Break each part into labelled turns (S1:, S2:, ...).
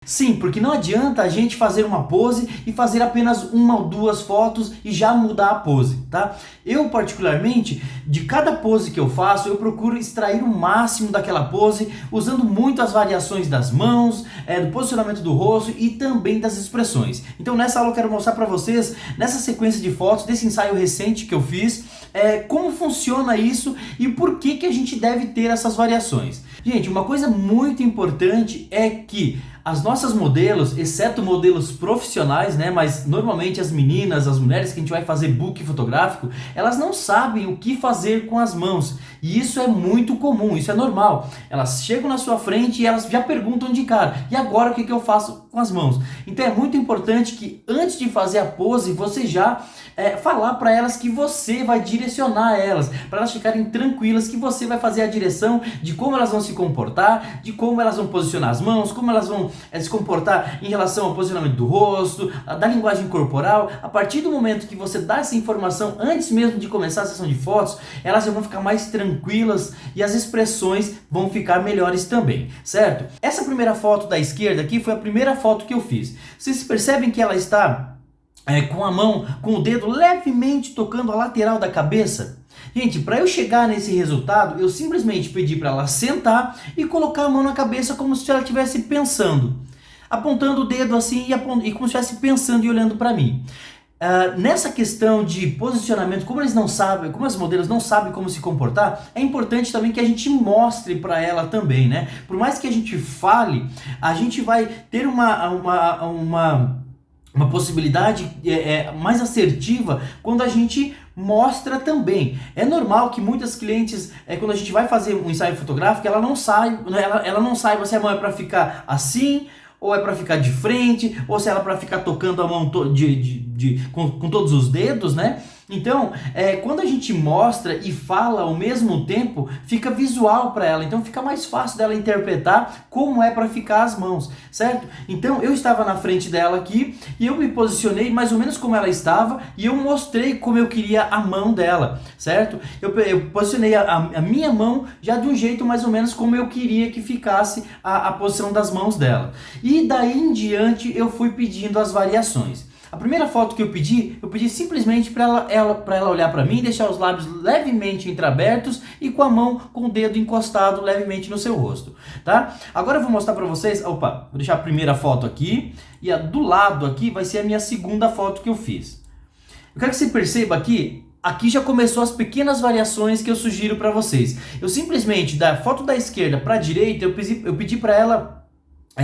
S1: Sim, porque não adianta a gente fazer uma pose e fazer apenas uma ou duas fotos e já mudar a pose, tá? Eu particularmente, de cada pose que eu faço, eu procuro extrair o máximo daquela pose, usando muito as variações das mãos, do posicionamento do rosto e também das expressões. Então nessa aula eu quero mostrar para vocês, nessa sequência de fotos, desse ensaio recente que eu fiz, como funciona isso e por que a gente deve ter essas variações. Gente, uma coisa muito importante é que as nossas modelos, exceto modelos profissionais, né, mas normalmente as meninas, as mulheres que a gente vai fazer book fotográfico, elas não sabem o que fazer com as mãos. E isso é muito comum, isso é normal. Elas chegam na sua frente e elas já perguntam de cara, e agora o que eu faço com as mãos? Então é muito importante que antes de fazer a pose, você já falar para elas que você vai direcionar elas, para elas ficarem tranquilas que você vai fazer a direção de como elas vão se comportar, de como elas vão posicionar as mãos, como elas vão se comportar em relação ao posicionamento do rosto, da linguagem corporal. A partir do momento que você dá essa informação, antes mesmo de começar a sessão de fotos, elas já vão ficar mais tranquilas e as expressões vão ficar melhores também, certo? Essa primeira foto da esquerda aqui foi a primeira foto que eu fiz. Vocês percebem que ela está com a mão, com o dedo levemente tocando a lateral da cabeça? Gente, para eu chegar nesse resultado, eu simplesmente pedi para ela sentar e colocar a mão na cabeça como se ela estivesse pensando, apontando o dedo assim e como se estivesse pensando e olhando para mim. Nessa questão de posicionamento, como eles não sabem, como as modelos não sabem como se comportar, é importante também que a gente mostre para ela também, né? Por mais que a gente fale, a gente vai ter uma possibilidade mais assertiva quando a gente mostra também. É normal que muitas clientes, quando a gente vai fazer um ensaio fotográfico, ela não saiba se a mão é para ficar assim, ou é para ficar de frente, ou se ela é para ficar tocando a mão com todos os dedos, né? Então, quando a gente mostra e fala ao mesmo tempo, fica visual para ela, então fica mais fácil dela interpretar como é para ficar as mãos, certo? Então, eu estava na frente dela aqui e eu me posicionei mais ou menos como ela estava e eu mostrei como eu queria a mão dela, certo? Eu posicionei a minha mão já de um jeito mais ou menos como eu queria que ficasse a posição das mãos dela. E daí em diante eu fui pedindo as variações. A primeira foto que eu pedi simplesmente para ela olhar para mim e deixar os lábios levemente entreabertos e com a mão, com o dedo encostado levemente no seu rosto, tá? Agora eu vou mostrar para vocês, vou deixar a primeira foto aqui e do lado aqui vai ser a minha segunda foto que eu fiz. Eu quero que você perceba aqui já começou as pequenas variações que eu sugiro para vocês. Eu simplesmente, da foto da esquerda para a direita, eu pedi para ela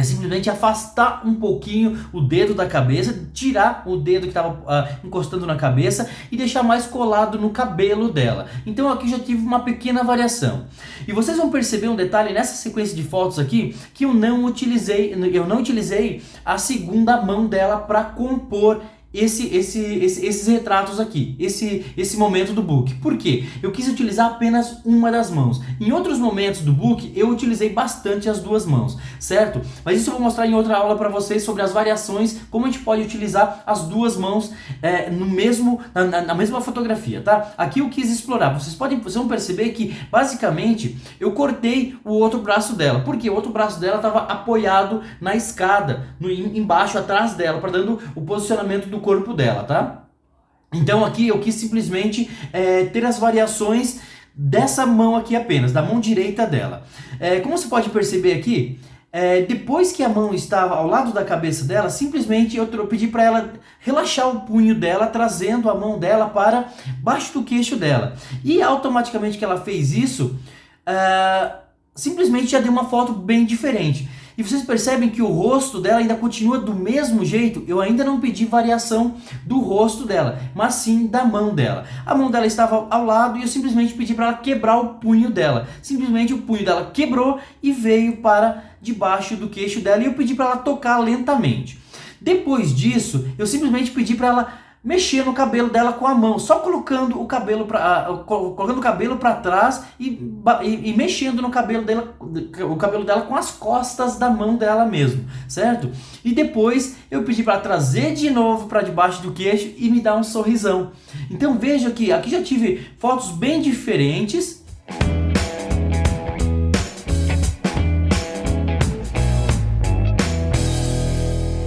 S1: simplesmente afastar um pouquinho o dedo da cabeça, tirar o dedo que estava encostando na cabeça e deixar mais colado no cabelo dela. Então aqui já tive uma pequena variação. E vocês vão perceber um detalhe nessa sequência de fotos aqui, que eu não utilizei a segunda mão dela para compor esses retratos aqui, esse momento do book. Por quê? Eu quis utilizar apenas uma das mãos. Em outros momentos do book, eu utilizei bastante as duas mãos, certo? Mas isso eu vou mostrar em outra aula para vocês sobre as variações, como a gente pode utilizar as duas mãos na mesma fotografia, tá? Aqui eu quis explorar. Vocês vão perceber que, basicamente, eu cortei o outro braço dela. Porque o outro braço dela estava apoiado na escada, embaixo, atrás dela, para dando o posicionamento do corpo dela, tá? Então aqui eu quis simplesmente ter as variações dessa mão aqui apenas, da mão direita dela. Como você pode perceber aqui, depois que a mão estava ao lado da cabeça dela, simplesmente eu pedi para ela relaxar o punho dela, trazendo a mão dela para baixo do queixo dela. E automaticamente que ela fez isso, simplesmente já deu uma foto bem diferente. E vocês percebem que o rosto dela ainda continua do mesmo jeito. Eu ainda não pedi variação do rosto dela, mas sim da mão dela. A mão dela estava ao lado e eu simplesmente pedi para ela quebrar o punho dela. Simplesmente o punho dela quebrou e veio para debaixo do queixo dela e eu pedi para ela tocar lentamente. Depois disso, eu simplesmente pedi para ela mexer no cabelo dela com a mão, só colocando o cabelo para trás e mexendo no cabelo dela, o cabelo dela com as costas da mão dela mesmo, certo? E depois eu pedi para trazer de novo para debaixo do queixo e me dar um sorrisão. Então veja que aqui já tive fotos bem diferentes